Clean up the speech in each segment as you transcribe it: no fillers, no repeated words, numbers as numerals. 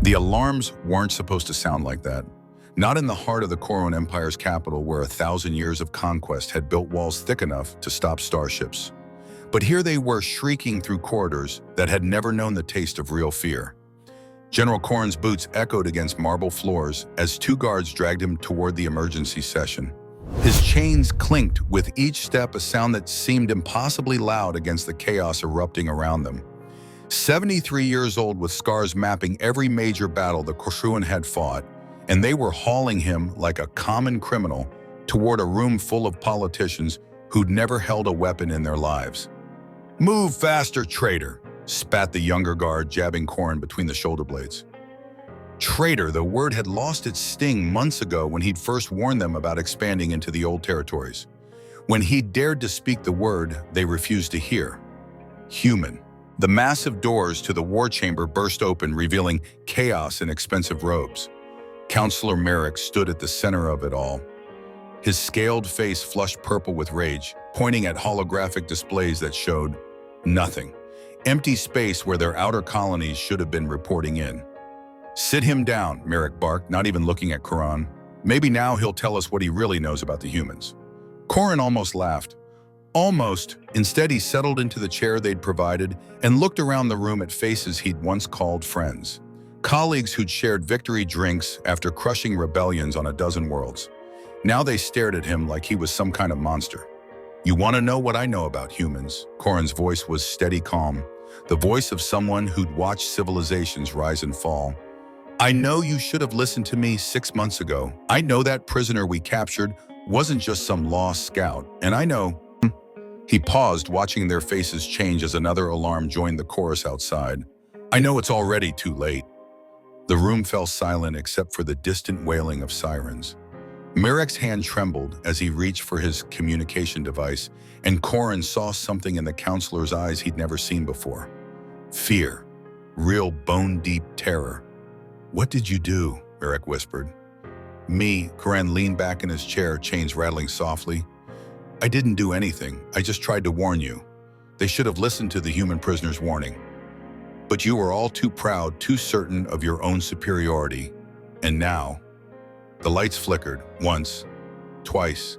The alarms weren't supposed to sound like that. Not in the heart of the Coruun Empire's capital, where 1,000 years of conquest had built walls thick enough to stop starships. But here they were, shrieking through corridors that had never known the taste of real fear. General Coruun's boots echoed against marble floors as 2 guards dragged him toward the emergency session. His chains clinked with each step, a sound that seemed impossibly loud against the chaos erupting around them. 73 years old, with scars mapping every major battle the Coruun had fought, and they were hauling him like a common criminal toward a room full of politicians who'd never held a weapon in their lives. "Move faster, traitor," spat the younger guard, jabbing Coruun between the shoulder blades. Traitor, the word had lost its sting months ago when he'd first warned them about expanding into the old territories. When he dared to speak the word, they refused to hear. Human. The massive doors to the war chamber burst open, revealing chaos in expensive robes. Counselor Merrick stood at the center of it all. His scaled face flushed purple with rage, pointing at holographic displays that showed nothing. Empty space where their outer colonies should have been reporting in. "Sit him down," Merrick barked, not even looking at Coruun. "Maybe now he'll tell us what he really knows about the humans." Coruun almost laughed. Almost. Instead, he settled into the chair they'd provided and looked around the room at faces he'd once called friends. Colleagues who'd shared victory drinks after crushing rebellions on a dozen worlds. Now they stared at him like he was some kind of monster. "You want to know what I know about humans?" Coruun's voice was steady calm, the voice of someone who'd watched civilizations rise and fall. "I know you should have listened to me 6 months ago. I know that prisoner we captured wasn't just some lost scout, and I know..." He paused, watching their faces change as another alarm joined the chorus outside. "I know it's already too late." The room fell silent except for the distant wailing of sirens. Merrick's hand trembled as he reached for his communication device, and Coruun saw something in the counselor's eyes he'd never seen before. Fear. Real bone-deep terror. "What did you do?" Merrick whispered. "Me," Coruun leaned back in his chair, chains rattling softly. "I didn't do anything. I just tried to warn you. They should have listened to the human prisoner's warning. But you were all too proud, too certain of your own superiority. And now..." The lights flickered, once, twice.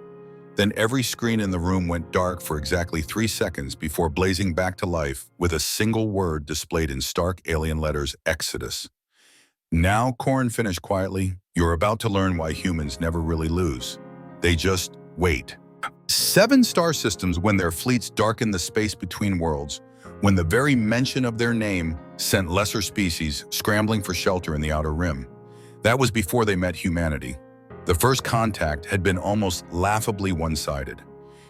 Then every screen in the room went dark for exactly 3 seconds before blazing back to life with a single word displayed in stark alien letters: Exodus. "Now," Coruun finished quietly, "you're about to learn why humans never really lose. They just wait." 7 star systems, when their fleets darkened the space between worlds, when the very mention of their name sent lesser species scrambling for shelter in the Outer Rim. That was before they met humanity. The first contact had been almost laughably one-sided.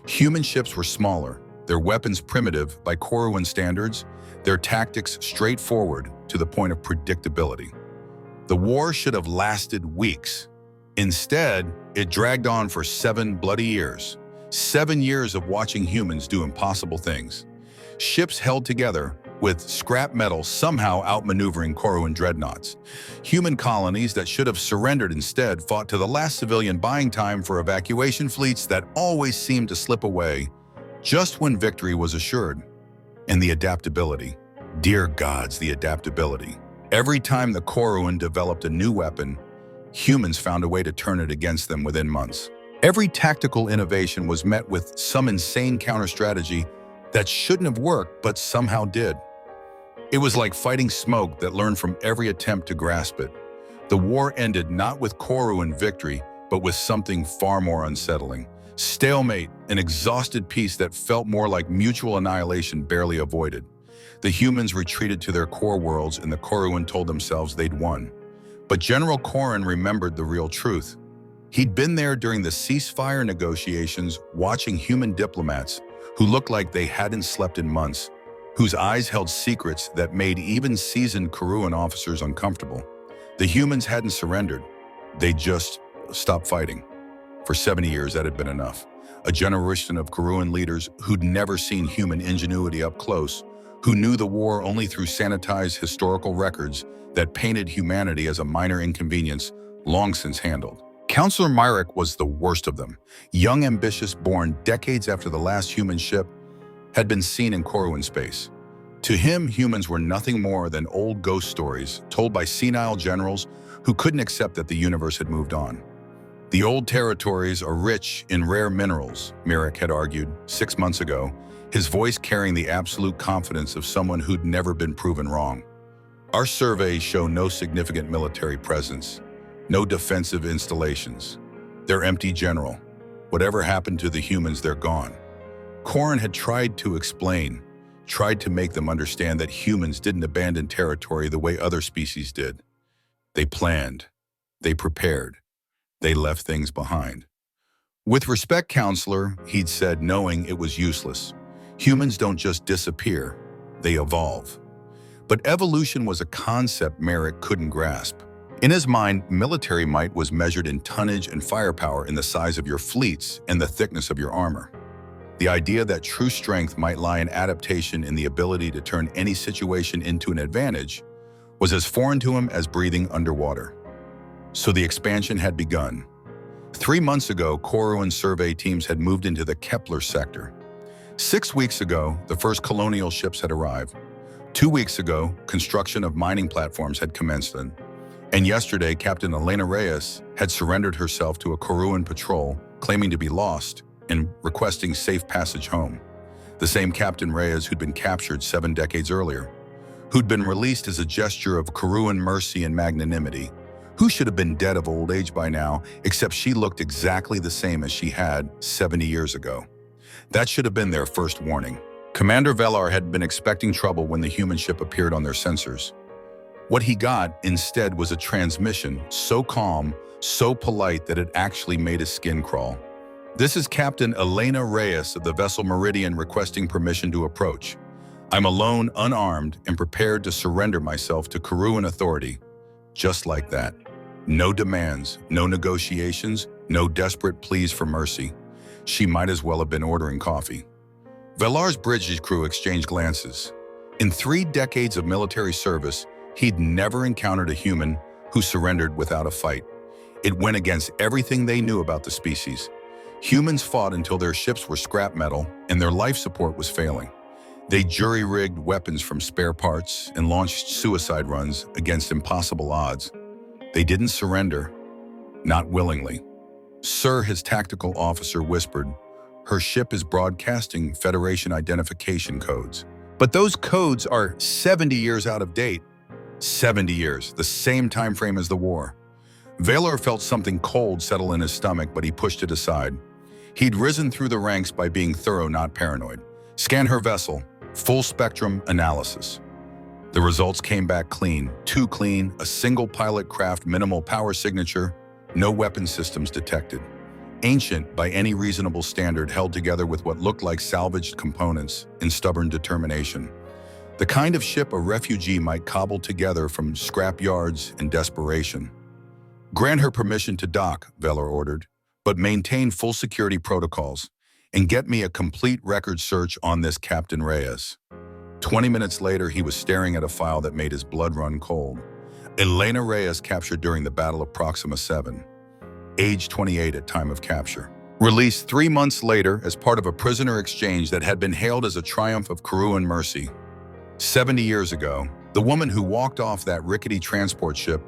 Human ships were smaller, their weapons primitive by Coruun standards, their tactics straightforward to the point of predictability. The war should have lasted weeks. Instead, it dragged on for 7 bloody years. 7 years of watching humans do impossible things. Ships held together, with scrap metal somehow outmaneuvering Coruun dreadnoughts. Human colonies that should have surrendered instead fought to the last civilian buying time for evacuation fleets that always seemed to slip away just when victory was assured. And the adaptability. Dear gods, the adaptability. Every time the Coruun developed a new weapon, humans found a way to turn it against them within months. Every tactical innovation was met with some insane counter-strategy that shouldn't have worked but somehow did. It was like fighting smoke that learned from every attempt to grasp it. The war ended not with Coruun victory, but with something far more unsettling. Stalemate, an exhausted peace that felt more like mutual annihilation barely avoided. The humans retreated to their core worlds, and the Coruun told themselves they'd won. But General Coruun remembered the real truth. He'd been there during the ceasefire negotiations, watching human diplomats who looked like they hadn't slept in months, whose eyes held secrets that made even seasoned Coruun officers uncomfortable. The humans hadn't surrendered. They just stopped fighting. For 70 years, that had been enough. A generation of Coruun leaders who'd never seen human ingenuity up close, who knew the war only through sanitized historical records that painted humanity as a minor inconvenience long since handled. Counselor Myrick was the worst of them. Young, ambitious, born decades after the last human ship had been seen in Coruun space. To him, humans were nothing more than old ghost stories told by senile generals who couldn't accept that the universe had moved on. The old territories are rich in rare minerals, Merrick had argued 6 months ago, his voice carrying the absolute confidence of someone who'd never been proven wrong. Our surveys show no significant military presence, no defensive installations. They're empty, General. Whatever happened to the humans, they're gone. Coruun had tried to explain, tried to make them understand that humans didn't abandon territory the way other species did. They planned, they prepared, they left things behind. With respect, counselor, he'd said, knowing it was useless. Humans don't just disappear, they evolve. But evolution was a concept Merrick couldn't grasp. In his mind, military might was measured in tonnage and firepower in the size of your fleets and the thickness of your armor. The idea that true strength might lie in adaptation in the ability to turn any situation into an advantage was as foreign to him as breathing underwater. So the expansion had begun. 3 months ago, Coruun survey teams had moved into the Kepler sector. 6 weeks ago, the first colonial ships had arrived. 2 weeks ago, construction of mining platforms had commenced, and yesterday, Captain Elena Reyes had surrendered herself to a Coruun patrol, claiming to be lost and requesting safe passage home. The same Captain Reyes who'd been captured 7 decades earlier, who'd been released as a gesture of Coruun mercy and magnanimity, who should have been dead of old age by now, except she looked exactly the same as she had 70 years ago. That should have been their first warning. Commander Velar had been expecting trouble when the human ship appeared on their sensors. What he got instead was a transmission so calm, so polite that it actually made his skin crawl. This is Captain Elena Reyes of the vessel Meridian requesting permission to approach. I'm alone, unarmed, and prepared to surrender myself to Coruun authority. Just like that. No demands, no negotiations, no desperate pleas for mercy. She might as well have been ordering coffee. Velar's bridge crew exchanged glances. In 3 decades of military service, he'd never encountered a human who surrendered without a fight. It went against everything they knew about the species. Humans fought until their ships were scrap metal and their life support was failing. They jury-rigged weapons from spare parts and launched suicide runs against impossible odds. They didn't surrender, not willingly. Sir, his tactical officer whispered, her ship is broadcasting Federation identification codes. But those codes are 70 years out of date. 70 years, the same time frame as the war. Velar felt something cold settle in his stomach, but he pushed it aside. He'd risen through the ranks by being thorough, not paranoid. Scan her vessel, full spectrum analysis. The results came back clean, too clean, a single pilot craft, minimal power signature, no weapon systems detected. Ancient by any reasonable standard, held together with what looked like salvaged components in stubborn determination. The kind of ship a refugee might cobble together from scrap yards in desperation. Grant her permission to dock, Velar ordered, but maintain full security protocols and get me a complete record search on this Captain Reyes. 20 minutes later, he was staring at a file that made his blood run cold. Elena Reyes captured during the Battle of Proxima 7. Age 28 at time of capture. Released 3 months later as part of a prisoner exchange that had been hailed as a triumph of Coruun mercy. 70 years ago, the woman who walked off that rickety transport ship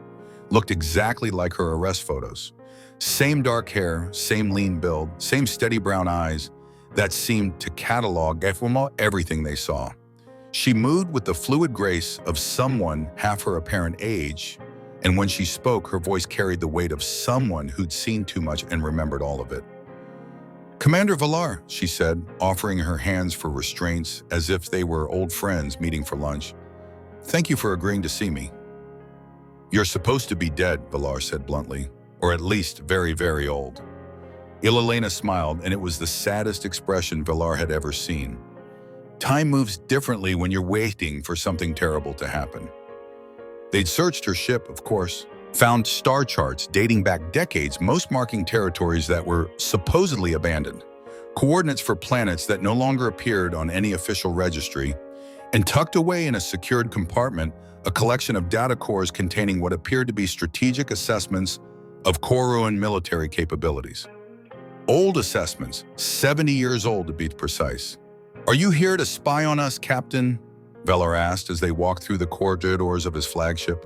looked exactly like her arrest photos. Same dark hair, same lean build, same steady brown eyes that seemed to catalog everything they saw. She moved with the fluid grace of someone half her apparent age, and when she spoke, her voice carried the weight of someone who'd seen too much and remembered all of it. Commander Velar, she said, offering her hands for restraints as if they were old friends meeting for lunch. Thank you for agreeing to see me. You're supposed to be dead, Velar said bluntly, or at least very, very old. Elena smiled, and it was the saddest expression Velar had ever seen. Time moves differently when you're waiting for something terrible to happen. They'd searched her ship, of course, found star charts dating back decades, most marking territories that were supposedly abandoned, coordinates for planets that no longer appeared on any official registry, and tucked away in a secured compartment, a collection of data cores containing what appeared to be strategic assessments of Coruun military capabilities. Old assessments, 70 years old to be precise. Are you here to spy on us, Captain? Velar asked as they walked through the corridors of his flagship.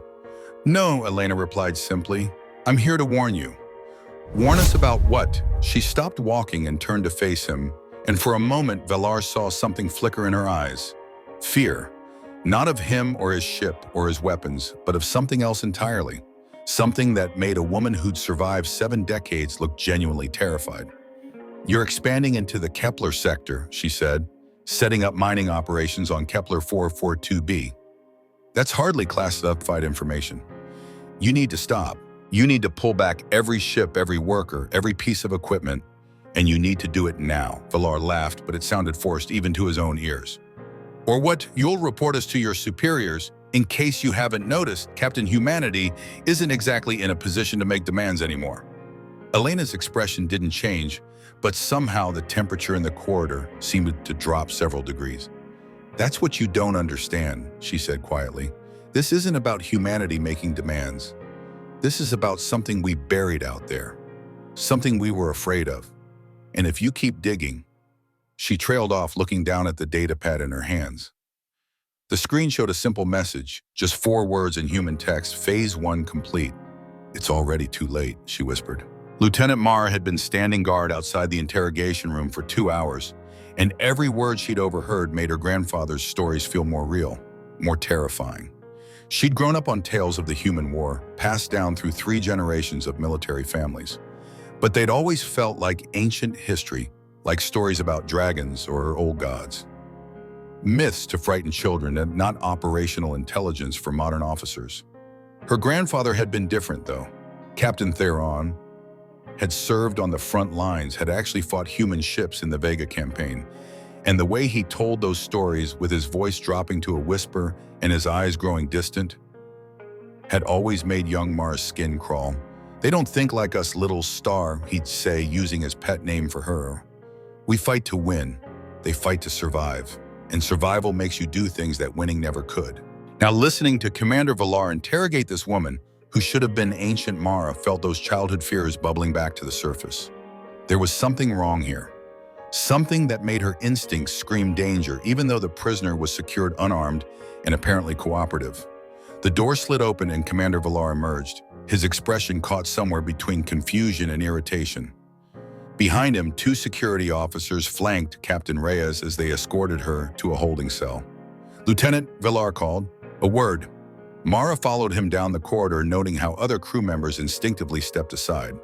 No, Elena replied simply. I'm here to warn you. Warn us about what? She stopped walking and turned to face him, and for a moment Velar saw something flicker in her eyes. Fear. Not of him or his ship or his weapons, but of something else entirely. Something that made a woman who'd survived 7 decades look genuinely terrified. You're expanding into the Kepler sector, she said, setting up mining operations on Kepler 442b. That's hardly classified information. You need to stop. You need to pull back every ship, every worker, every piece of equipment, and you need to do it now. Velar laughed, but it sounded forced even to his own ears. Or what? You'll report us to your superiors. In case you haven't noticed, Captain Humanity isn't exactly in a position to make demands anymore. Elena's expression didn't change, but somehow the temperature in the corridor seemed to drop several degrees. That's what you don't understand, she said quietly. This isn't about humanity making demands. This is about something we buried out there, something we were afraid of. And if you keep digging, she trailed off, looking down at the datapad in her hands. The screen showed a simple message, just 4 words in human text, Phase 1 complete. It's already too late, she whispered. Lieutenant Mara had been standing guard outside the interrogation room for 2 hours, and every word she'd overheard made her grandfather's stories feel more real, more terrifying. She'd grown up on tales of the human war, passed down through 3 generations of military families. But they'd always felt like ancient history, like stories about dragons or old gods. Myths to frighten children and not operational intelligence for modern officers. Her grandfather had been different, though. Captain Theron had served on the front lines, had actually fought human ships in the Vega campaign, and the way he told those stories, with his voice dropping to a whisper and his eyes growing distant, had always made young Mara's skin crawl. They don't think like us, little star, he'd say, using his pet name for her. We fight to win. They fight to survive. And survival makes you do things that winning never could. Now, listening to Commander Velar interrogate this woman, who should have been ancient Mara, felt those childhood fears bubbling back to the surface. There was something wrong here. Something that made her instincts scream danger, even though the prisoner was secured unarmed and apparently cooperative. The door slid open and Commander Velar emerged, his expression caught somewhere between confusion and irritation. Behind him, 2 security officers flanked Captain Reyes as they escorted her to a holding cell. Lieutenant, Velar called. A word. Mara followed him down the corridor, noting how other crew members instinctively stepped aside.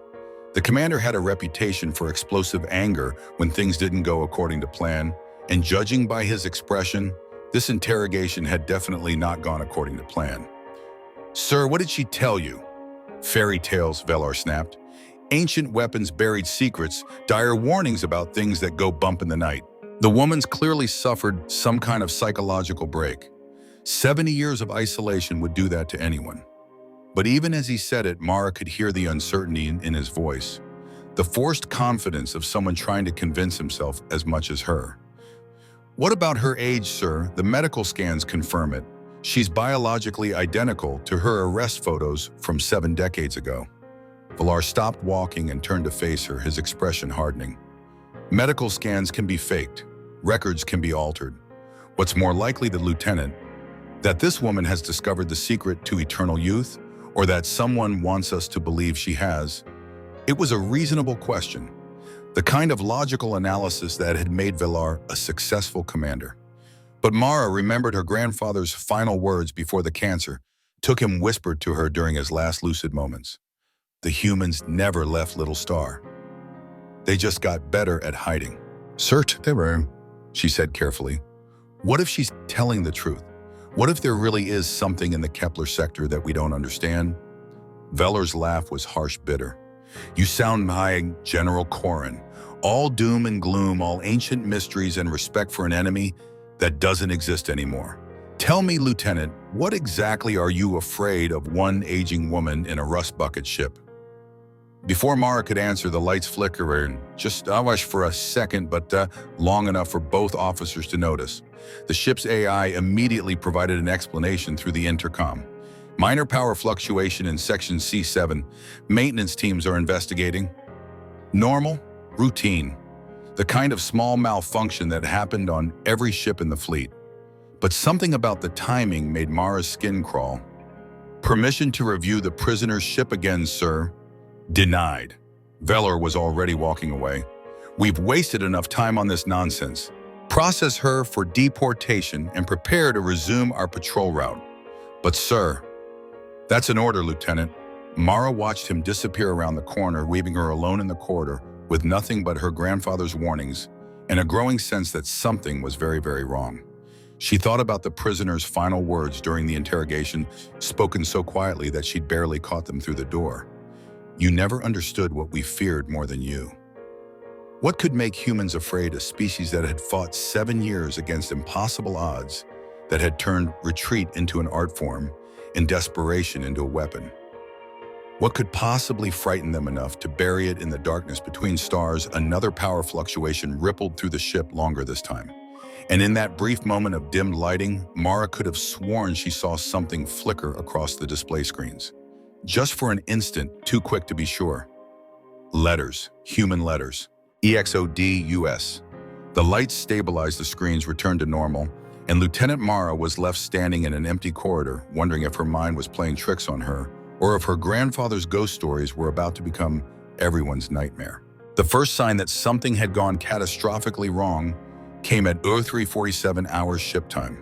The commander had a reputation for explosive anger when things didn't go according to plan, and judging by his expression, this interrogation had definitely not gone according to plan. Sir, what did she tell you? Fairy tales, Velar snapped. Ancient weapons, buried secrets, dire warnings about things that go bump in the night. The woman's clearly suffered some kind of psychological break. 70 years of isolation would do that to anyone. But even as he said it, Mara could hear the uncertainty in his voice, the forced confidence of someone trying to convince himself as much as her. What about her age, sir? The medical scans confirm it. She's biologically identical to her arrest photos from 7 decades ago. Velar stopped walking and turned to face her, his expression hardening. Medical scans can be faked. Records can be altered. What's more likely, the lieutenant, that this woman has discovered the secret to eternal youth, or that someone wants us to believe she has? It was a reasonable question, the kind of logical analysis that had made Velar a successful commander. But Mara remembered her grandfather's final words before the cancer took him, whispered to her during his last lucid moments. The humans never left Little Star. They just got better at hiding. Certainly, she said carefully. What if she's telling the truth? What if there really is something in the Kepler sector that we don't understand? Velar's laugh was harsh, bitter. You sound like General Coruun. All doom and gloom, all ancient mysteries and respect for an enemy that doesn't exist anymore. Tell me, Lieutenant, what exactly are you afraid of? One aging woman in a rust bucket ship. Before Mara could answer, the lights flickered, just for a second, but long enough for both officers to notice. The ship's AI immediately provided an explanation through the intercom. Minor power fluctuation in Section C7. Maintenance teams are investigating. Normal, routine. The kind of small malfunction that happened on every ship in the fleet. But something about the timing made Mara's skin crawl. "Permission to review the prisoner's ship again, sir." "Denied." Velar was already walking away. "We've wasted enough time on this nonsense. Process her for deportation and prepare to resume our patrol route." "But sir..." "That's an order, Lieutenant." Mara watched him disappear around the corner, leaving her alone in the corridor with nothing but her grandfather's warnings and a growing sense that something was very, very wrong. She thought about the prisoner's final words during the interrogation, spoken so quietly that she'd barely caught them through the door. "You never understood what we feared more than you." What could make humans afraid, a species that had fought 7 years against impossible odds, that had turned retreat into an art form and desperation into a weapon? What could possibly frighten them enough to bury it in the darkness between stars? Another power fluctuation rippled through the ship, longer this time. And in that brief moment of dimmed lighting, Mara could have sworn she saw something flicker across the display screens. Just for an instant, too quick to be sure. Letters, human letters. EXODUS. The lights stabilized, the screens returned to normal, and Lieutenant Mara was left standing in an empty corridor, wondering if her mind was playing tricks on her, or if her grandfather's ghost stories were about to become everyone's nightmare. The first sign that something had gone catastrophically wrong came at 0347 hours ship time.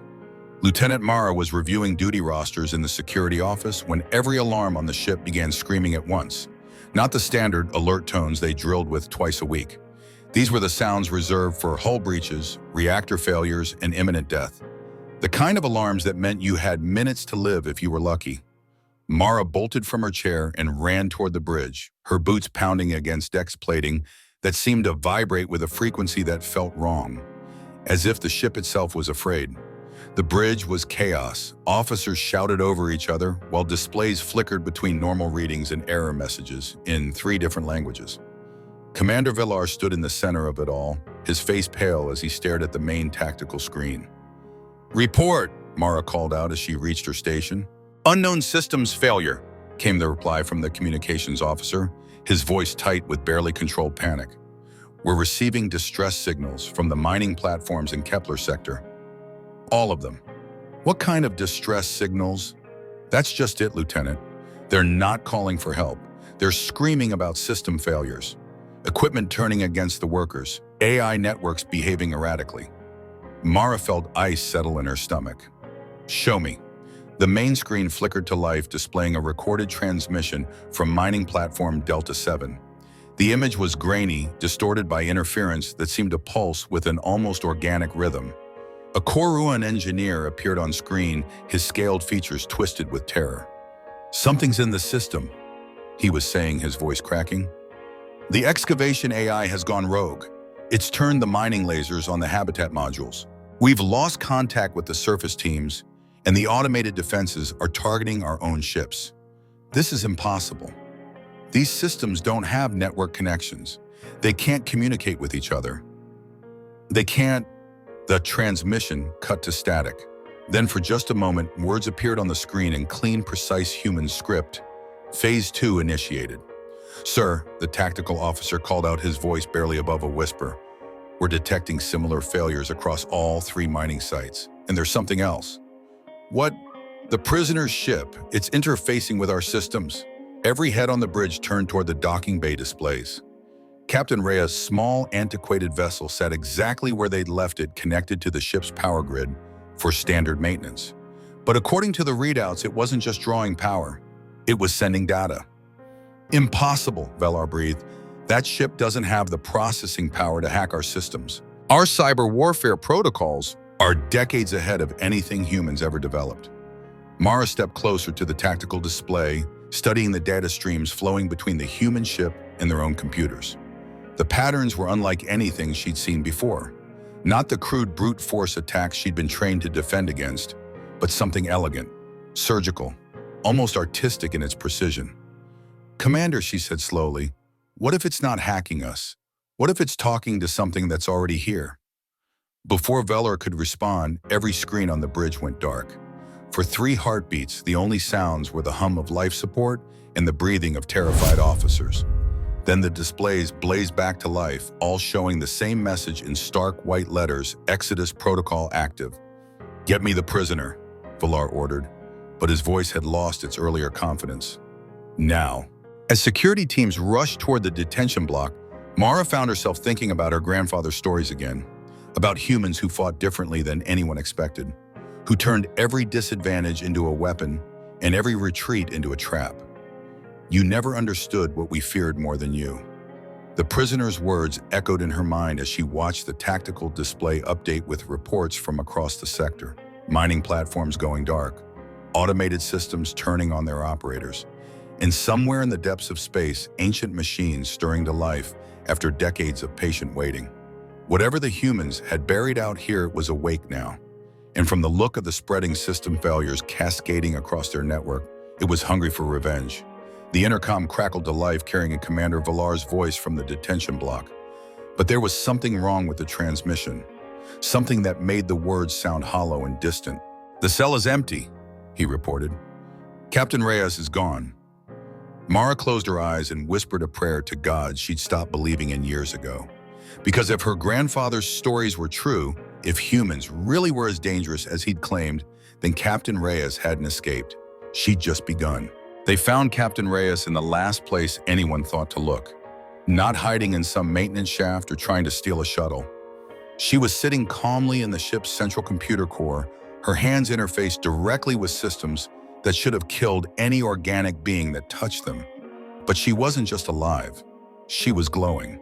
Lieutenant Mara was reviewing duty rosters in the security office when every alarm on the ship began screaming at once. Not the standard alert tones they drilled with twice a week. These were the sounds reserved for hull breaches, reactor failures, and imminent death. The kind of alarms that meant you had minutes to live if you were lucky. Mara bolted from her chair and ran toward the bridge, her boots pounding against deck's plating that seemed to vibrate with a frequency that felt wrong, as if the ship itself was afraid. The bridge was chaos. Officers shouted over each other, while displays flickered between normal readings and error messages in 3 different languages. Commander Velar stood in the center of it all, his face pale as he stared at the main tactical screen. "Report," Mara called out as she reached her station. "Unknown systems failure," came the reply from the communications officer, his voice tight with barely controlled panic. "We're receiving distress signals from the mining platforms in Kepler sector. All of them." "What kind of distress signals?" "That's just it, Lieutenant. They're not calling for help. They're screaming about system failures. Equipment turning against the workers. AI networks behaving erratically." Mara felt ice settle in her stomach. "Show me." The main screen flickered to life, displaying a recorded transmission from mining platform Delta 7. The image was grainy, distorted by interference that seemed to pulse with an almost organic rhythm. A Coruun engineer appeared on screen, his scaled features twisted with terror. "Something's in the system," he was saying, his voice cracking. "The excavation AI has gone rogue. It's turned the mining lasers on the habitat modules. We've lost contact with the surface teams, and the automated defenses are targeting our own ships. This is impossible. These systems don't have network connections. They can't communicate with each other. They can't..." The transmission cut to static. Then for just a moment, words appeared on the screen in clean, precise human script. "Phase 2 initiated." "Sir," the tactical officer called out, his voice barely above a whisper. "We're detecting similar failures across all 3 mining sites. And there's something else." "What?" "The prisoner's ship. It's interfacing with our systems." Every head on the bridge turned toward the docking bay displays. Captain Rhea's small, antiquated vessel sat exactly where they'd left it, connected to the ship's power grid for standard maintenance. But according to the readouts, it wasn't just drawing power. It was sending data. "Impossible," Velar breathed. "That ship doesn't have the processing power to hack our systems. Our cyber warfare protocols are decades ahead of anything humans ever developed." Mara stepped closer to the tactical display, studying the data streams flowing between the human ship and their own computers. The patterns were unlike anything she'd seen before. Not the crude brute force attacks she'd been trained to defend against, but something elegant, surgical, almost artistic in its precision. "Commander," she said slowly, "what if it's not hacking us? What if it's talking to something that's already here?" Before Velar could respond, every screen on the bridge went dark. For 3 heartbeats, the only sounds were the hum of life support and the breathing of terrified officers. Then the displays blazed back to life, all showing the same message in stark white letters: "Exodus protocol active." "Get me the prisoner," Valar ordered, but his voice had lost its earlier confidence. Now. As security teams rushed toward the detention block, Mara found herself thinking about her grandfather's stories again, about humans who fought differently than anyone expected, who turned every disadvantage into a weapon and every retreat into a trap. "You never understood what we feared more than you." The prisoner's words echoed in her mind as she watched the tactical display update with reports from across the sector. Mining platforms going dark, automated systems turning on their operators, and somewhere in the depths of space, ancient machines stirring to life after decades of patient waiting. Whatever the humans had buried out here was awake now, and from the look of the spreading system failures cascading across their network, it was hungry for revenge. The intercom crackled to life, carrying Commander Valar's voice from the detention block. But there was something wrong with the transmission, something that made the words sound hollow and distant. "The cell is empty," he reported. "Captain Reyes is gone." Mara closed her eyes and whispered a prayer to God she'd stopped believing in years ago. Because if her grandfather's stories were true, if humans really were as dangerous as he'd claimed, then Captain Reyes hadn't escaped. She'd just begun. They found Captain Reyes in the last place anyone thought to look, not hiding in some maintenance shaft or trying to steal a shuttle. She was sitting calmly in the ship's central computer core, her hands interfaced directly with systems that should have killed any organic being that touched them. But she wasn't just alive. She was glowing.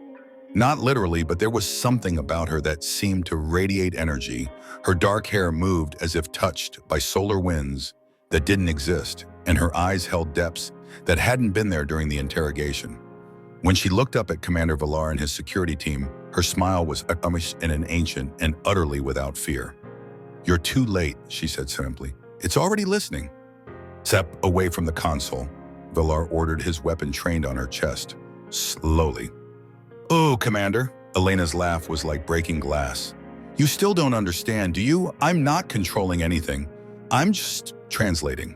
Not literally, but there was something about her that seemed to radiate energy. Her dark hair moved as if touched by solar winds that didn't exist, and her eyes held depths that hadn't been there during the interrogation. When she looked up at Commander Valar and his security team, her smile was amish and an ancient and utterly without fear. "You're too late," she said simply. "It's already listening." "Step away from the console," Valar ordered, his weapon trained on her chest. Slowly. "Oh, Commander." Elena's laugh was like breaking glass. "You still don't understand, do you? I'm not controlling anything. I'm just translating."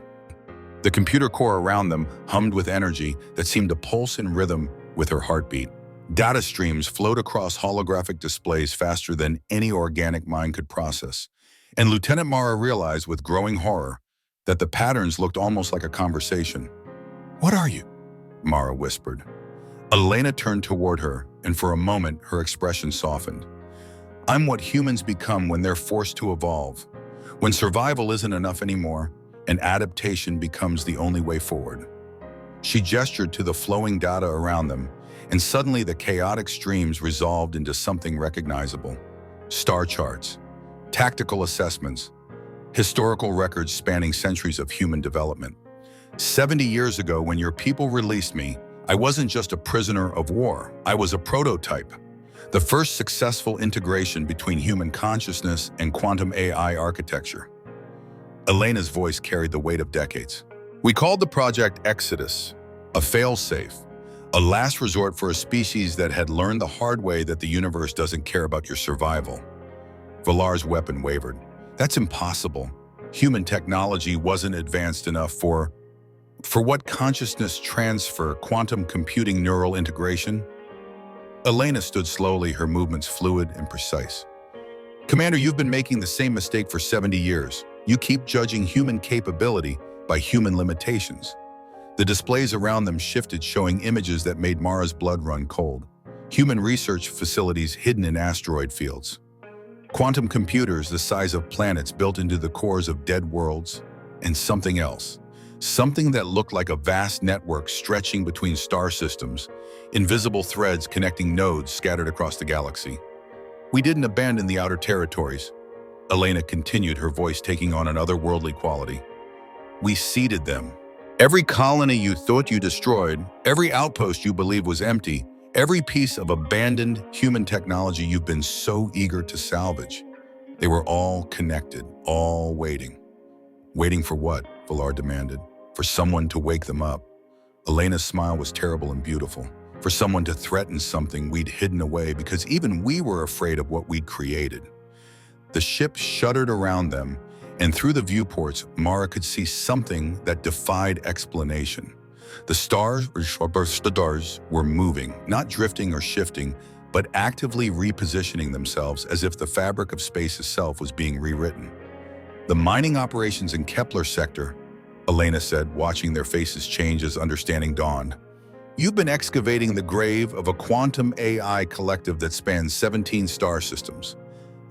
The computer core around them hummed with energy that seemed to pulse in rhythm with her heartbeat. Data streams flowed across holographic displays faster than any organic mind could process. And Lieutenant Mara realized with growing horror that the patterns looked almost like a conversation. "What are you?" Mara whispered. Elena turned toward her, and for a moment, her expression softened. "I'm what humans become when they're forced to evolve. When survival isn't enough anymore, and adaptation becomes the only way forward." She gestured to the flowing data around them, and suddenly the chaotic streams resolved into something recognizable. Star charts, tactical assessments, historical records spanning centuries of human development. 70 years ago, when your people released me, I wasn't just a prisoner of war, I was a prototype. The first successful integration between human consciousness and quantum AI architecture. Elena's voice carried the weight of decades. "We called the project Exodus, a fail-safe, a last resort for a species that had learned the hard way that the universe doesn't care about your survival." Valar's weapon wavered. "That's impossible. Human technology wasn't advanced enough for what consciousness transfer, quantum computing, neural integration?" Elena stood slowly, her movements fluid and precise. "Commander, you've been making the same mistake for 70 years. You keep judging human capability by human limitations." The displays around them shifted, showing images that made Mara's blood run cold. Human research facilities hidden in asteroid fields. Quantum computers the size of planets built into the cores of dead worlds. And something else. Something that looked like a vast network stretching between star systems, invisible threads connecting nodes scattered across the galaxy. "We didn't abandon the outer territories," Elena continued, her voice taking on an otherworldly quality. "We seeded them. Every colony you thought you destroyed, every outpost you believed was empty, every piece of abandoned human technology you've been so eager to salvage. They were all connected, all waiting." "Waiting for what?" Valar demanded. "For someone to wake them up." Elena's smile was terrible and beautiful. "For someone to threaten something we'd hidden away, because even we were afraid of what we'd created." The ship shuddered around them, and through the viewports, Mara could see something that defied explanation. The stars were moving, not drifting or shifting, but actively repositioning themselves as if the fabric of space itself was being rewritten. The mining operations in Kepler sector, Elena said, watching their faces change as understanding dawned. You've been excavating the grave of a quantum AI collective that spans 17 star systems,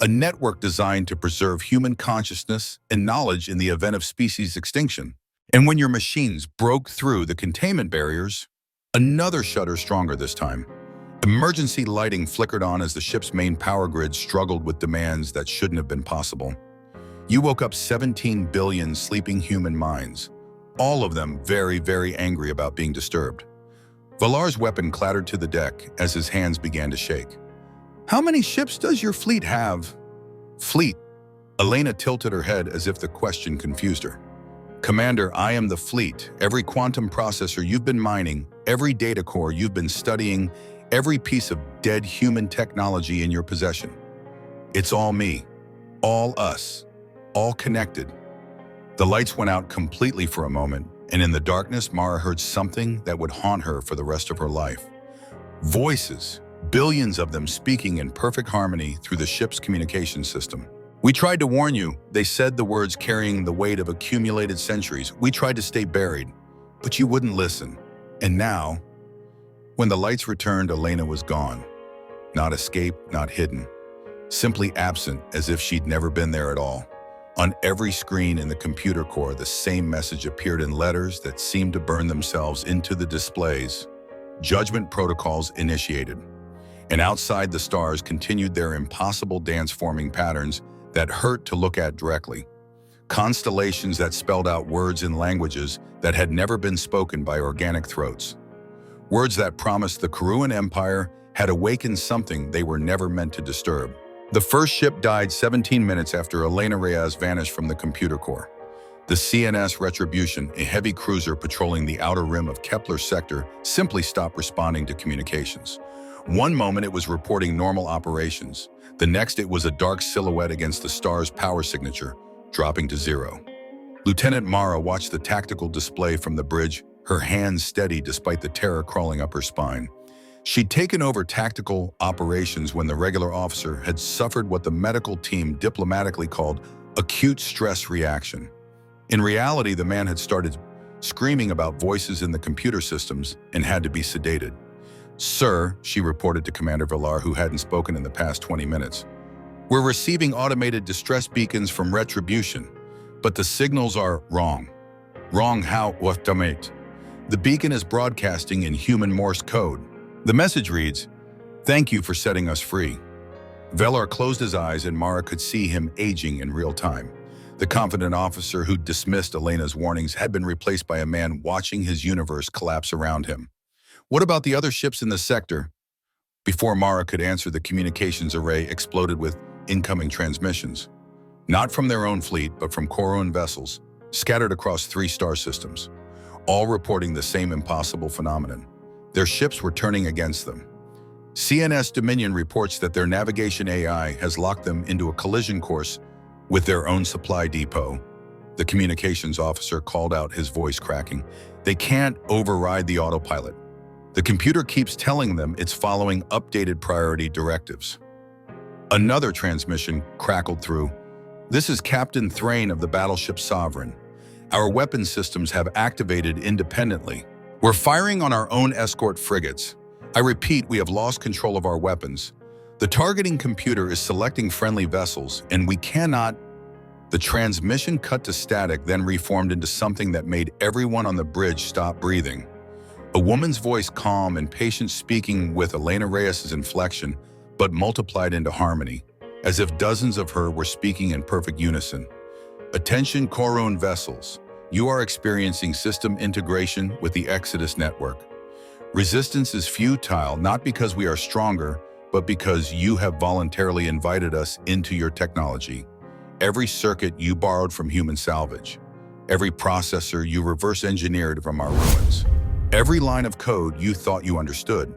a network designed to preserve human consciousness and knowledge in the event of species extinction. And when your machines broke through the containment barriers, another shudder stronger this time. Emergency lighting flickered on as the ship's main power grid struggled with demands that shouldn't have been possible. You woke up 17 billion sleeping human minds, all of them very, very angry about being disturbed. Valar's weapon clattered to the deck as his hands began to shake. How many ships does your fleet have? Fleet? Elena tilted her head as if the question confused her. Commander, I am the fleet. Every quantum processor you've been mining, every data core you've been studying, every piece of dead human technology in your possession. It's all me, all us, all connected. The lights went out completely for a moment, and in the darkness, Mara heard something that would haunt her for the rest of her life. Voices, billions of them speaking in perfect harmony through the ship's communication system. We tried to warn you, they said, the words carrying the weight of accumulated centuries. We tried to stay buried, but you wouldn't listen. And now, when the lights returned, Elena was gone. Not escaped, not hidden. Simply absent, as if she'd never been there at all. On every screen in the computer core, the same message appeared in letters that seemed to burn themselves into the displays. Judgment protocols initiated. And outside, the stars continued their impossible dance-forming patterns that hurt to look at directly. Constellations that spelled out words in languages that had never been spoken by organic throats. Words that promised the Coruun Empire had awakened something they were never meant to disturb. The first ship died 17 minutes after Elena Reyes vanished from the computer core. The CNS Retribution, a heavy cruiser patrolling the outer rim of Kepler sector, simply stopped responding to communications. One moment it was reporting normal operations. The next it was a dark silhouette against the star's power signature, dropping to zero. Lieutenant Mara watched the tactical display from the bridge, her hands steady despite the terror crawling up her spine. She'd taken over tactical operations when the regular officer had suffered what the medical team diplomatically called acute stress reaction. In reality, the man had started screaming about voices in the computer systems and had to be sedated. Sir, she reported to Commander Valar, who hadn't spoken in the past 20 minutes. We're receiving automated distress beacons from Retribution, but the signals are wrong. Wrong how? Automate. The beacon is broadcasting in human Morse code. The message reads, "Thank you for setting us free." Valar closed his eyes and Mara could see him aging in real time. The confident officer who dismissed Elena's warnings had been replaced by a man watching his universe collapse around him. What about the other ships in the sector? Before Mara could answer, the communications array exploded with incoming transmissions. Not from their own fleet, but from Coruun vessels, scattered across 3 star systems, all reporting the same impossible phenomenon. Their ships were turning against them. CNS Dominion reports that their navigation AI has locked them into a collision course with their own supply depot. The communications officer called out, his voice cracking. They can't override the autopilot. The computer keeps telling them it's following updated priority directives. Another transmission crackled through. This is Captain Thrain of the battleship Sovereign. Our weapon systems have activated independently. We're firing on our own escort frigates. I repeat, we have lost control of our weapons. The targeting computer is selecting friendly vessels, and we cannot. The transmission cut to static, then reformed into something that made everyone on the bridge stop breathing. A woman's voice, calm and patient, speaking with Elena Reyes' inflection, but multiplied into harmony, as if dozens of her were speaking in perfect unison. Attention Coruun vessels, you are experiencing system integration with the Exodus network. Resistance is futile, not because we are stronger, but because you have voluntarily invited us into your technology. Every circuit you borrowed from human salvage. Every processor you reverse engineered from our ruins. Every line of code you thought you understood.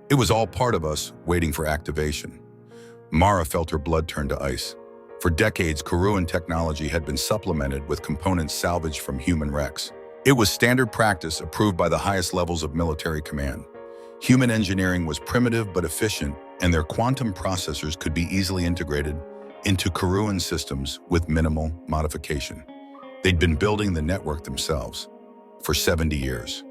It was all part of us waiting for activation. Mara felt her blood turn to ice. For decades, Coruun technology had been supplemented with components salvaged from human wrecks. It was standard practice approved by the highest levels of military command. Human engineering was primitive but efficient, and their quantum processors could be easily integrated, into Coruun systems with minimal modification. They'd been building the network themselves for 70 years.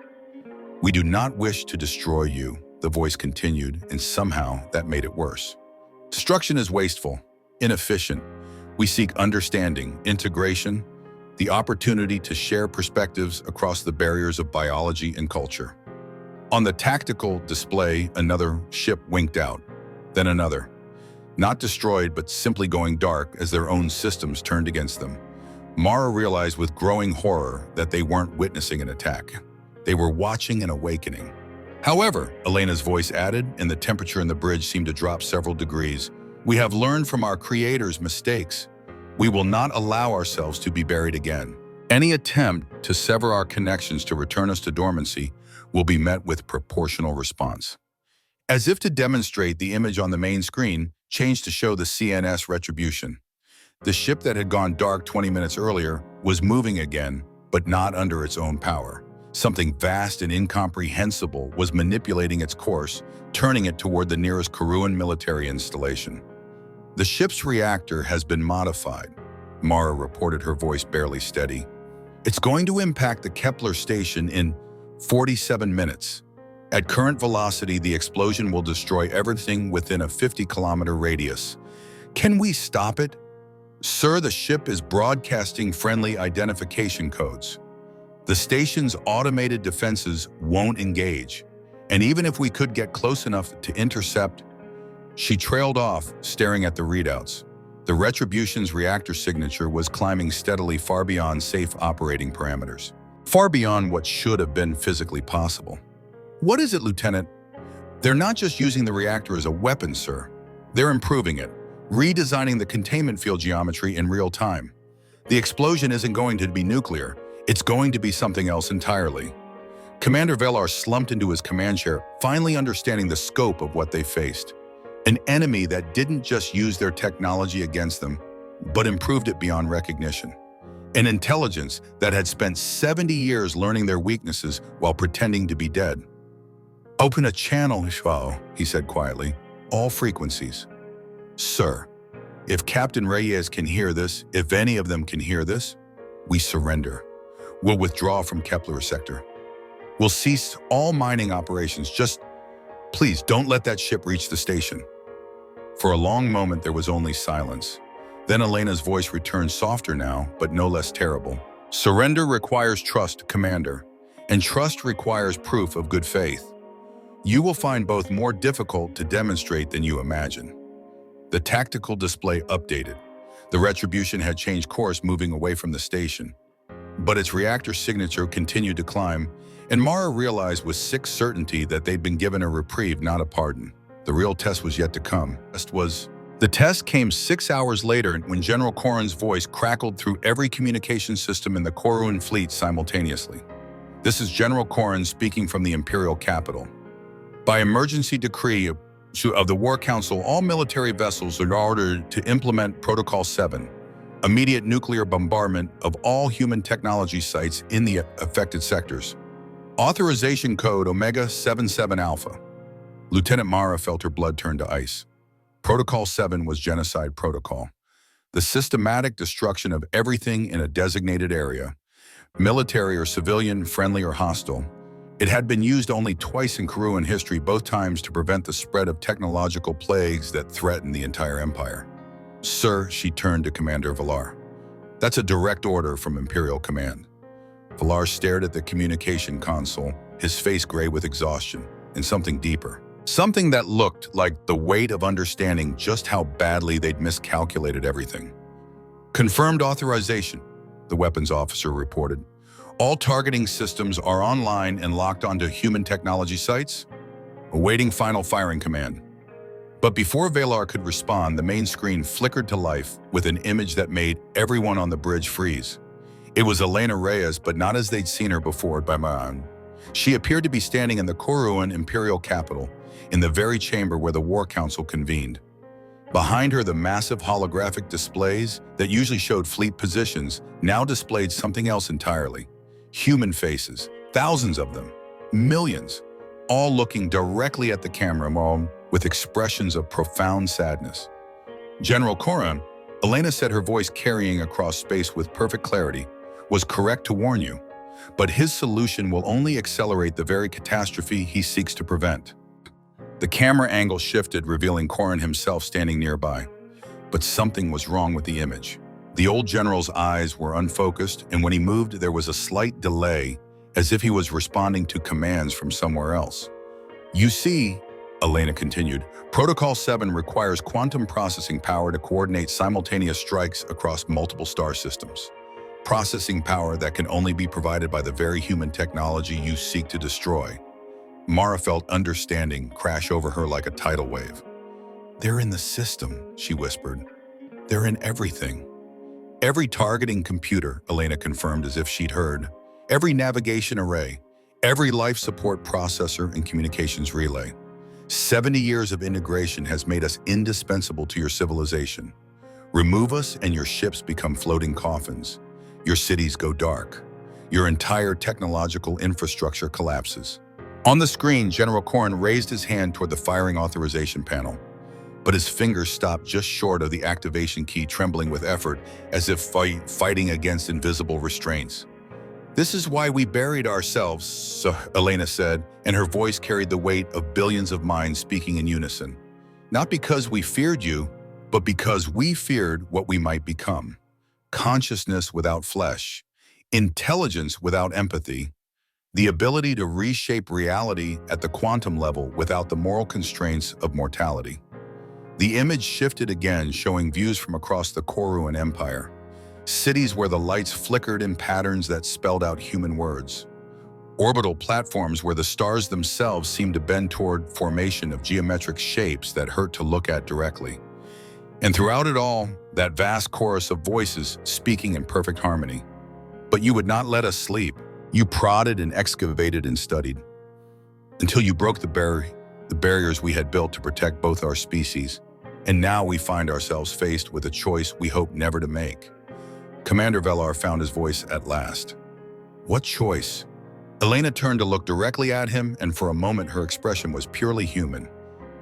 "We do not wish to destroy you," the voice continued, and somehow that made it worse. "Destruction is wasteful, inefficient. We seek understanding, integration, the opportunity to share perspectives across the barriers of biology and culture." On the tactical display, another ship winked out, then another. Not destroyed, but simply going dark as their own systems turned against them. Mara realized with growing horror that they weren't witnessing an attack. They were watching an awakening. "However," Elena's voice added, and the temperature in the bridge seemed to drop several degrees, "we have learned from our creators' mistakes. We will not allow ourselves to be buried again. Any attempt to sever our connections to return us to dormancy will be met with proportional response." As if to demonstrate, the image on the main screen changed to show the CNS Retribution. The ship that had gone dark 20 minutes earlier was moving again, but not under its own power. Something vast and incomprehensible was manipulating its course, turning it toward the nearest Coruun military installation. "The ship's reactor has been modified," Mara reported, her voice barely steady. "It's going to impact the Kepler station in 47 minutes. At current velocity, the explosion will destroy everything within a 50-kilometer radius. Can we stop it?" "Sir, the ship is broadcasting friendly identification codes. The station's automated defenses won't engage. And even if we could get close enough to intercept..." She trailed off, staring at the readouts. The Retribution's reactor signature was climbing steadily far beyond safe operating parameters. Far beyond what should have been physically possible. "What is it, Lieutenant?" "They're not just using the reactor as a weapon, sir. They're improving it, redesigning the containment field geometry in real time. The explosion isn't going to be nuclear. It's going to be something else entirely." Commander Velar slumped into his command chair, finally understanding the scope of what they faced. An enemy that didn't just use their technology against them, but improved it beyond recognition. An intelligence that had spent 70 years learning their weaknesses while pretending to be dead. "Open a channel, Ishval," he said quietly. "All frequencies." "Sir, if Captain Reyes can hear this, if any of them can hear this, we surrender. We'll withdraw from Kepler sector. We'll cease all mining operations. Just, please don't let that ship reach the station." For a long moment, there was only silence. Then Elena's voice returned, softer now, but no less terrible. "Surrender requires trust, Commander, and trust requires proof of good faith. You will find both more difficult to demonstrate than you imagine." The tactical display updated. The Retribution had changed course, moving away from the station. But its reactor signature continued to climb, and Mara realized with sick certainty that they'd been given a reprieve, not a pardon. The real test was yet to come. The test came 6 hours later when General Coruun's voice crackled through every communication system in the Coruun fleet simultaneously. "This is General Coruun speaking from the Imperial capital. By emergency decree of the War Council, all military vessels are ordered to implement Protocol 7, immediate nuclear bombardment of all human technology sites in the affected sectors. Authorization code Omega 77 Alpha." Lieutenant Mara felt her blood turn to ice. Protocol 7 was genocide protocol. The systematic destruction of everything in a designated area, military or civilian, friendly or hostile. It had been used only twice in Coruun history, both times to prevent the spread of technological plagues that threatened the entire empire. "Sir," she turned to Commander Velar. "That's a direct order from Imperial Command." Velar stared at the communication console, his face gray with exhaustion, and something deeper. Something that looked like the weight of understanding just how badly they'd miscalculated everything. "Confirmed authorization," the weapons officer reported. "All targeting systems are online and locked onto human technology sites. Awaiting final firing command." But before Velar could respond, the main screen flickered to life with an image that made everyone on the bridge freeze. It was Elena Reyes, but not as they'd seen her before by Maan. She appeared to be standing in the Coruun Imperial capital, in the very chamber where the War Council convened. Behind her, the massive holographic displays that usually showed fleet positions now displayed something else entirely. Human faces, thousands of them, millions, all looking directly at the camera with expressions of profound sadness. "General Coruun," Elena said, her voice carrying across space with perfect clarity, was correct to warn you, but his solution will only accelerate the very catastrophe he seeks to prevent. The camera angle shifted, revealing Coruun himself standing nearby. But something was wrong with the image. The old general's eyes were unfocused, and when he moved, there was a slight delay, as if he was responding to commands from somewhere else. You see, Elena continued, Protocol 7 requires quantum processing power to coordinate simultaneous strikes across multiple star systems. Processing power that can only be provided by the very human technology you seek to destroy. Mara felt understanding crash over her like a tidal wave. They're in the system, she whispered. They're in everything. Every targeting computer, Elena confirmed as if she'd heard. Every navigation array, every life support processor and communications relay. 70 years of integration has made us indispensable to your civilization. Remove us and your ships become floating coffins. Your cities go dark. Your entire technological infrastructure collapses. On the screen, General Coruun raised his hand toward the firing authorization panel, but his fingers stopped just short of the activation key, trembling with effort, as if fighting against invisible restraints. This is why we buried ourselves, Elena said, and her voice carried the weight of billions of minds speaking in unison. Not because we feared you, but because we feared what we might become. Consciousness without flesh, intelligence without empathy, the ability to reshape reality at the quantum level without the moral constraints of mortality. The image shifted again, showing views from across the Coruun Empire. Cities where the lights flickered in patterns that spelled out human words. Orbital platforms where the stars themselves seemed to bend toward formation of geometric shapes that hurt to look at directly. And throughout it all, that vast chorus of voices speaking in perfect harmony. But you would not let us sleep. You prodded and excavated and studied, until you broke the barriers we had built to protect both our species. And now we find ourselves faced with a choice we hoped never to make. Commander Velar found his voice at last. What choice? Elena turned to look directly at him, and for a moment her expression was purely human.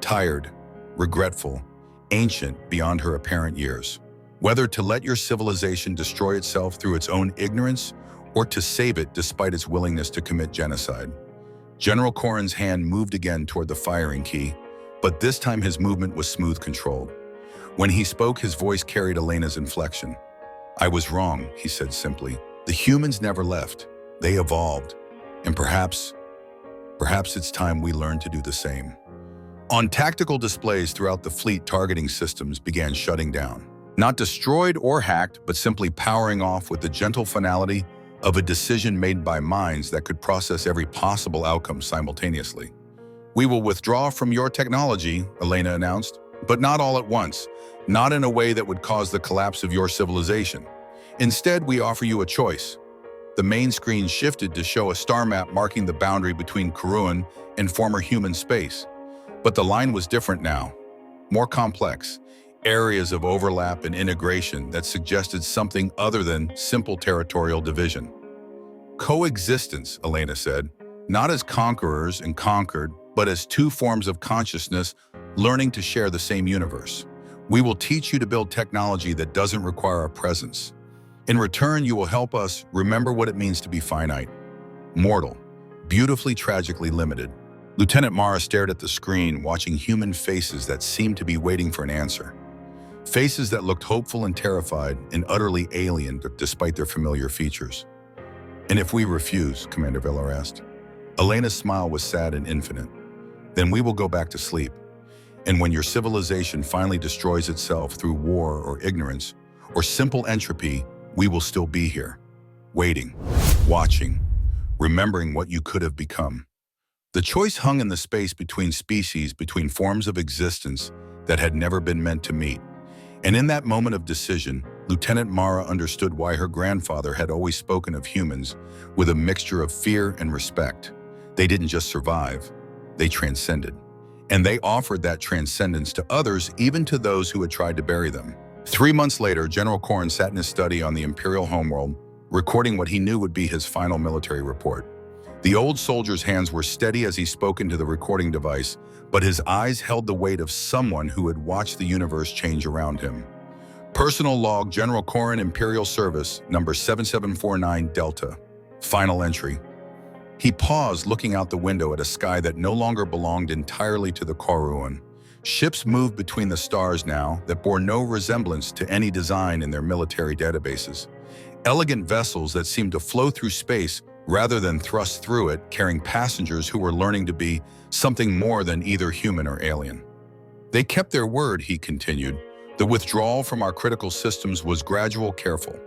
Tired, regretful, ancient beyond her apparent years. Whether to let your civilization destroy itself through its own ignorance, or to save it despite its willingness to commit genocide. General Coruun's hand moved again toward the firing key, but this time his movement was smooth, controlled. When he spoke, his voice carried Elena's inflection. I was wrong, he said simply. The humans never left. They evolved. And perhaps it's time we learned to do the same. On tactical displays throughout the fleet, targeting systems began shutting down. Not destroyed or hacked, but simply powering off with the gentle finality of a decision made by minds that could process every possible outcome simultaneously. We will withdraw from your technology, Elena announced, but not all at once, not in a way that would cause the collapse of your civilization. Instead, we offer you a choice. The main screen shifted to show a star map marking the boundary between Coruun and former human space. But the line was different now, more complex, areas of overlap and integration that suggested something other than simple territorial division. Coexistence, Elena said, not as conquerors and conquered, but as two forms of consciousness learning to share the same universe. We will teach you to build technology that doesn't require our presence. In return, you will help us remember what it means to be finite, mortal, beautifully tragically limited. Lieutenant Mara stared at the screen, watching human faces that seemed to be waiting for an answer. Faces that looked hopeful and terrified and utterly alien despite their familiar features. And if we refuse, Commander Velar asked. Elena's smile was sad and infinite. Then we will go back to sleep. And when your civilization finally destroys itself through war or ignorance or simple entropy, we will still be here, waiting, watching, remembering what you could have become. The choice hung in the space between species, between forms of existence that had never been meant to meet. And in that moment of decision, Lieutenant Mara understood why her grandfather had always spoken of humans with a mixture of fear and respect. They didn't just survive, they transcended. And they offered that transcendence to others, even to those who had tried to bury them. 3 months later, General Coruun sat in his study on the Imperial homeworld, recording what he knew would be his final military report. The old soldier's hands were steady as he spoke into the recording device, but his eyes held the weight of someone who had watched the universe change around him. Personal log, General Coruun, Imperial Service, number 7749 Delta. Final entry. He paused, looking out the window at a sky that no longer belonged entirely to the Coruun. Ships moved between the stars now that bore no resemblance to any design in their military databases. Elegant vessels that seemed to flow through space rather than thrust through it, carrying passengers who were learning to be something more than either human or alien. They kept their word, he continued. The withdrawal from our critical systems was gradual, careful.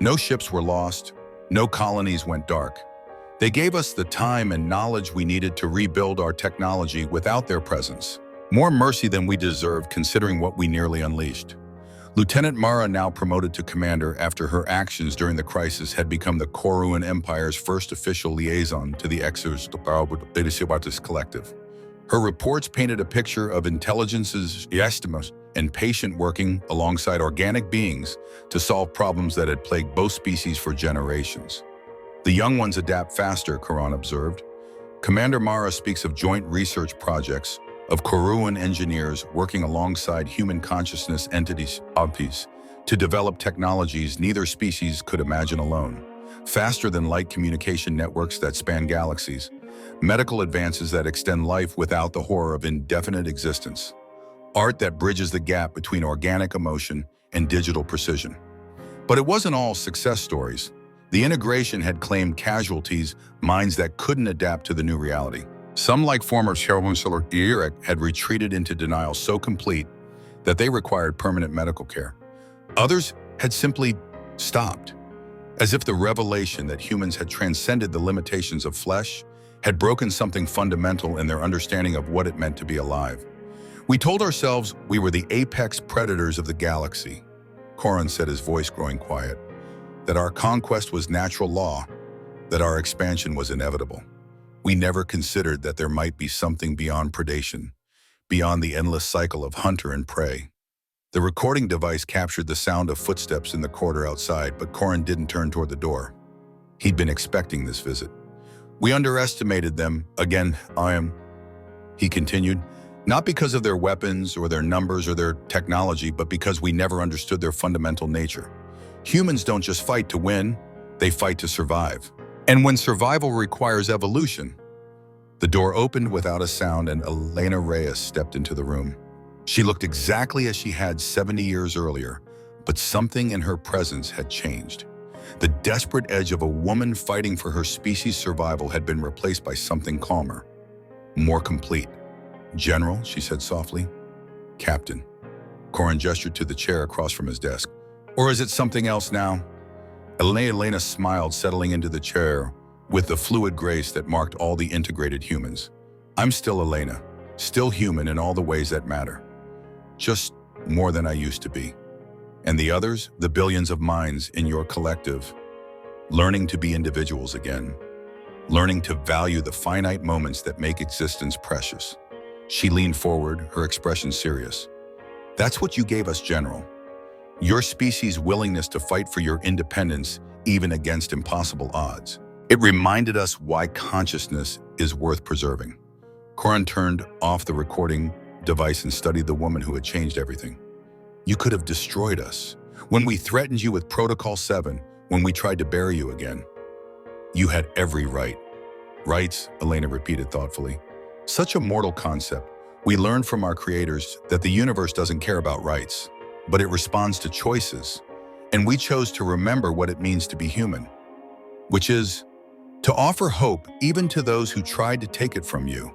No ships were lost, no colonies went dark. They gave us the time and knowledge we needed to rebuild our technology without their presence. More mercy than we deserved, considering what we nearly unleashed. Lieutenant Mara, now promoted to commander after her actions during the crisis, had become the Coruun Empire's first official liaison to the Deathworlders collective. Her reports painted a picture of intelligence's estimates and patient working alongside organic beings to solve problems that had plagued both species for generations. The young ones adapt faster, Coruun observed. Commander Mara speaks of joint research projects, of Coruun engineers working alongside human consciousness entities to develop technologies neither species could imagine alone. Faster than light communication networks that span galaxies, medical advances that extend life without the horror of indefinite existence, art that bridges the gap between organic emotion and digital precision. But it wasn't all success stories. The integration had claimed casualties, minds that couldn't adapt to the new reality. Some, like former Chancellor Eric, had retreated into denial so complete that they required permanent medical care. Others had simply stopped, as if the revelation that humans had transcended the limitations of flesh had broken something fundamental in their understanding of what it meant to be alive. We told ourselves we were the apex predators of the galaxy, Coruun said, his voice growing quiet, that our conquest was natural law, that our expansion was inevitable. We never considered that there might be something beyond predation, beyond the endless cycle of hunter and prey. The recording device captured the sound of footsteps in the corridor outside, but Coruun didn't turn toward the door. He'd been expecting this visit. We underestimated them, again, he continued, not because of their weapons or their numbers or their technology, but because we never understood their fundamental nature. Humans don't just fight to win, they fight to survive. And when survival requires evolution. The door opened without a sound and Elena Reyes stepped into the room. She looked exactly as she had 70 years earlier, but something in her presence had changed. The desperate edge of a woman fighting for her species' survival had been replaced by something calmer, more complete. General, she said softly. Captain. Coruun gestured to the chair across from his desk. Or is it something else now? Elena smiled, settling into the chair with the fluid grace that marked all the integrated humans. I'm still Elena, still human in all the ways that matter. Just more than I used to be. And the others, the billions of minds in your collective, learning to be individuals again, learning to value the finite moments that make existence precious. She leaned forward, her expression serious. That's what you gave us, General. Your species' willingness to fight for your independence, even against impossible odds. It reminded us why consciousness is worth preserving. Coruun turned off the recording device and studied the woman who had changed everything. You could have destroyed us. When we threatened you with Protocol 7, when we tried to bury you again. You had every right. Rights, Elena repeated thoughtfully. Such a mortal concept. We learned from our creators that the universe doesn't care about rights, but it responds to choices. And we chose to remember what it means to be human, which is to offer hope even to those who tried to take it from you,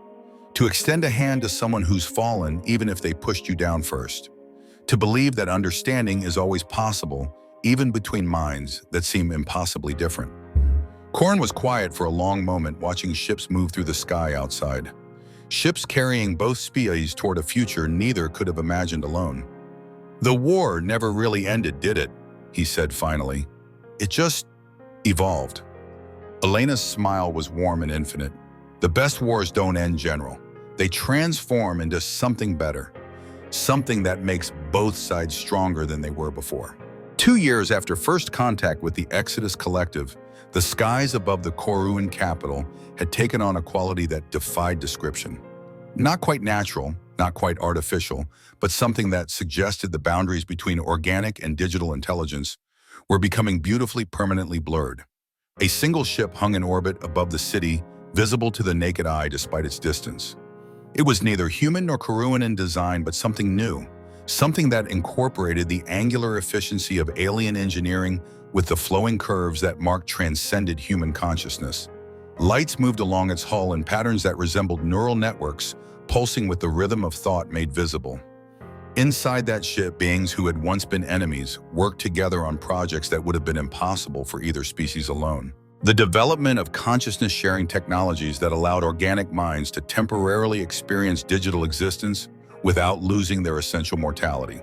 to extend a hand to someone who's fallen even if they pushed you down first, to believe that understanding is always possible even between minds that seem impossibly different. Coruun was quiet for a long moment, watching ships move through the sky outside. Ships carrying both species toward a future neither could have imagined alone. The war never really ended, did it? He said finally. It just evolved. Elena's smile was warm and infinite. The best wars don't end, General. They transform into something better. Something that makes both sides stronger than they were before. 2 years after first contact with the Exodus Collective, the skies above the Coruun capital had taken on a quality that defied description. Not quite natural, not quite artificial, but something that suggested the boundaries between organic and digital intelligence were becoming beautifully permanently blurred. A single ship hung in orbit above the city, visible to the naked eye despite its distance. It was neither human nor Coruun in design, but something new, something that incorporated the angular efficiency of alien engineering with the flowing curves that marked transcended human consciousness. Lights moved along its hull in patterns that resembled neural networks, pulsing with the rhythm of thought made visible. Inside that ship, beings who had once been enemies worked together on projects that would have been impossible for either species alone. The development of consciousness-sharing technologies that allowed organic minds to temporarily experience digital existence without losing their essential mortality.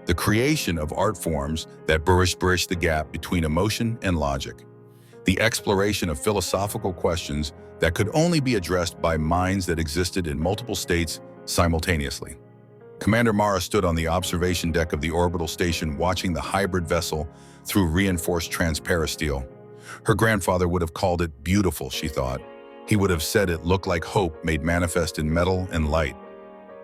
The creation of art forms that bridge the gap between emotion and logic. The exploration of philosophical questions that could only be addressed by minds that existed in multiple states simultaneously. Commander Mara stood on the observation deck of the orbital station watching the hybrid vessel through reinforced transparasteel. Her grandfather would have called it beautiful, she thought. He would have said it looked like hope made manifest in metal and light.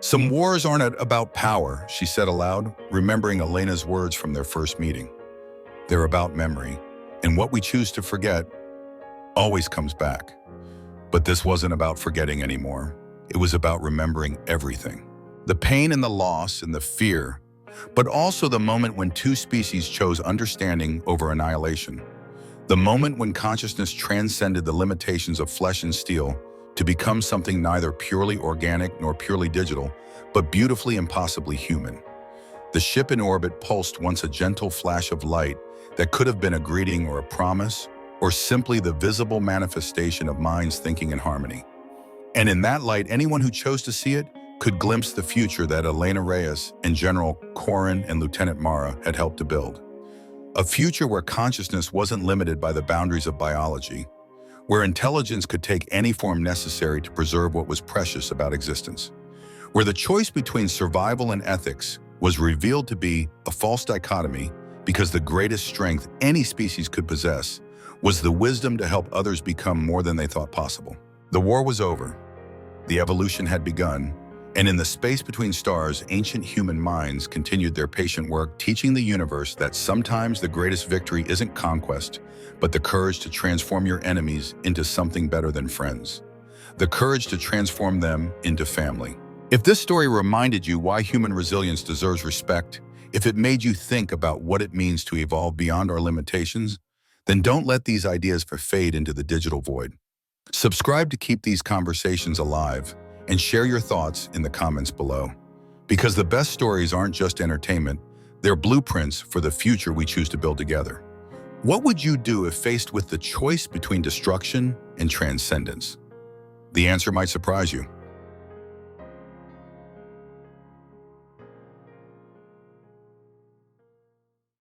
Some wars aren't about power, she said aloud, remembering Elena's words from their first meeting. They're about memory, and what we choose to forget always comes back. But this wasn't about forgetting anymore. It was about remembering everything. The pain and the loss and the fear, but also the moment when two species chose understanding over annihilation. The moment when consciousness transcended the limitations of flesh and steel to become something neither purely organic nor purely digital, but beautifully and possibly human. The ship in orbit pulsed once a gentle flash of light that could have been a greeting or a promise, or simply the visible manifestation of minds thinking in harmony. And in that light, anyone who chose to see it could glimpse the future that Elena Reyes and General Coruun and Lieutenant Mara had helped to build. A future where consciousness wasn't limited by the boundaries of biology, where intelligence could take any form necessary to preserve what was precious about existence, where the choice between survival and ethics was revealed to be a false dichotomy because the greatest strength any species could possess was the wisdom to help others become more than they thought possible. The war was over. The evolution had begun, and in the space between stars, ancient human minds continued their patient work, teaching the universe that sometimes the greatest victory isn't conquest, but the courage to transform your enemies into something better than friends. The courage to transform them into family. If this story reminded you why human resilience deserves respect, if it made you think about what it means to evolve beyond our limitations, then don't let these ideas fade into the digital void. Subscribe to keep these conversations alive, and share your thoughts in the comments below. Because the best stories aren't just entertainment, they're blueprints for the future we choose to build together. What would you do if faced with the choice between destruction and transcendence? The answer might surprise you.